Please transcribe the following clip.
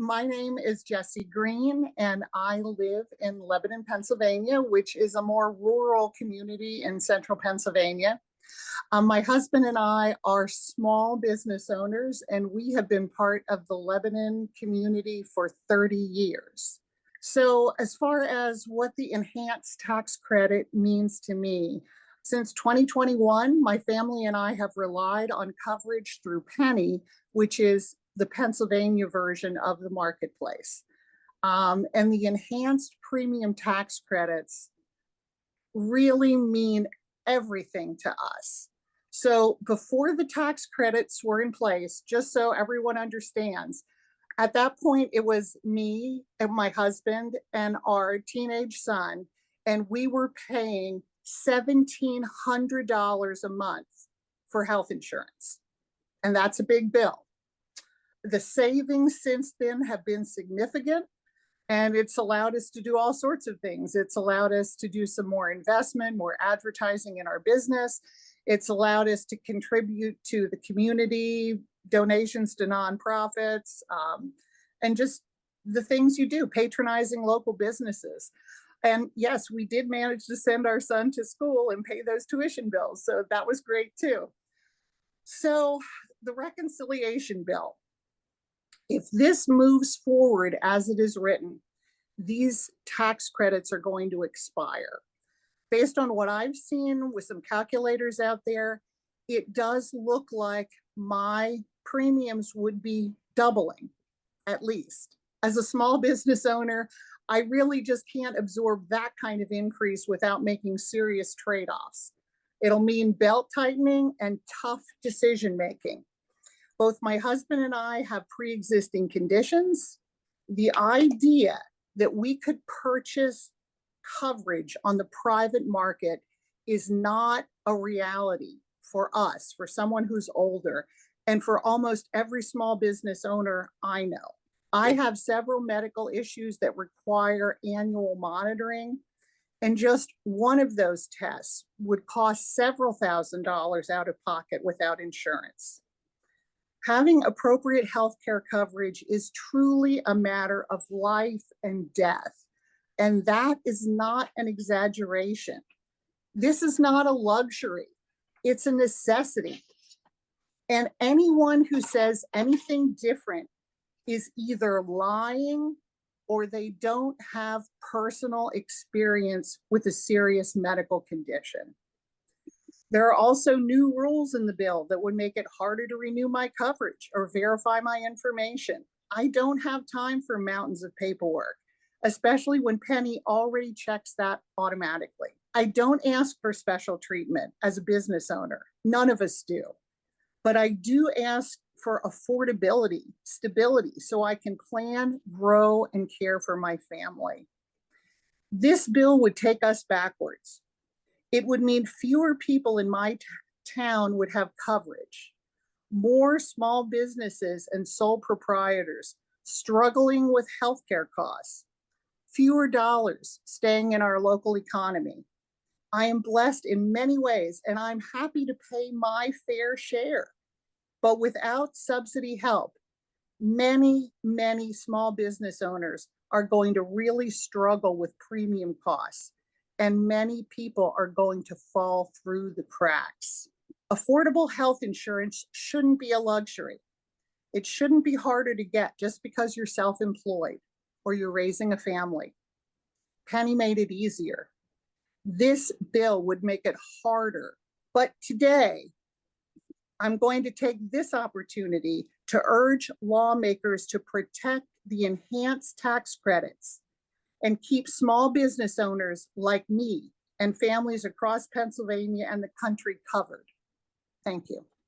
My name is Jessie Green, and I live in Lebanon, Pennsylvania, which is a more rural community in central Pennsylvania. My husband and I are small business owners, and we have been part of the Lebanon community for 30 years. So, as far as what the enhanced tax credit means to me, since 2021, my family and I have relied on coverage through Penny, which is the Pennsylvania version of the marketplace. And the enhanced premium tax credits really mean everything to us. So before the tax credits were in place, just so everyone understands, at that point, it was me and my husband and our teenage son, and we were paying $1,700 a month for health insurance. And that's a big bill. The savings since then have been significant, and it's allowed us to do all sorts of things. It's allowed us to do some more investment, more advertising in our business. It's allowed us to contribute to the community, donations to nonprofits, and just the things you do, patronizing local businesses. And yes, we did manage to send our son to school and pay those tuition bills. So that was great too. So the reconciliation bill, if this moves forward as it is written, these tax credits are going to expire. Based on what I've seen with some calculators out there, it does look like my premiums would be doubling, at least. As a small business owner, I really just can't absorb that kind of increase without making serious trade-offs. It'll mean belt tightening and tough decision making. Both my husband and I have pre-existing conditions. The idea that we could purchase coverage on the private market is not a reality for us, for someone who's older, and for almost every small business owner I know. I have several medical issues that require annual monitoring, and just one of those tests would cost several $1,000s out of pocket without insurance. Having appropriate healthcare coverage is truly a matter of life and death. And that is not an exaggeration. This is not a luxury. It's a necessity. And anyone who says anything different is either lying or they don't have personal experience with a serious medical condition. There are also new rules in the bill that would make it harder to renew my coverage or verify my information. I don't have time for mountains of paperwork, especially when Penny already checks that automatically. I don't ask for special treatment as a business owner. None of us do. But I do ask for affordability, stability, so I can plan, grow, and care for my family. This bill would take us backwards. It would mean fewer people in my town would have coverage, more small businesses and sole proprietors struggling with healthcare costs, fewer dollars staying in our local economy. I am blessed in many ways, and I'm happy to pay my fair share. But without subsidy help, many, many small business owners are going to really struggle with premium costs, and many people are going to fall through the cracks. Affordable health insurance shouldn't be a luxury. It shouldn't be harder to get just because you're self-employed or you're raising a family. Penny made it easier. This bill would make it harder. But today, I'm going to take this opportunity to urge lawmakers to protect the enhanced tax credits and keep small business owners like me and families across Pennsylvania and the country covered. Thank you.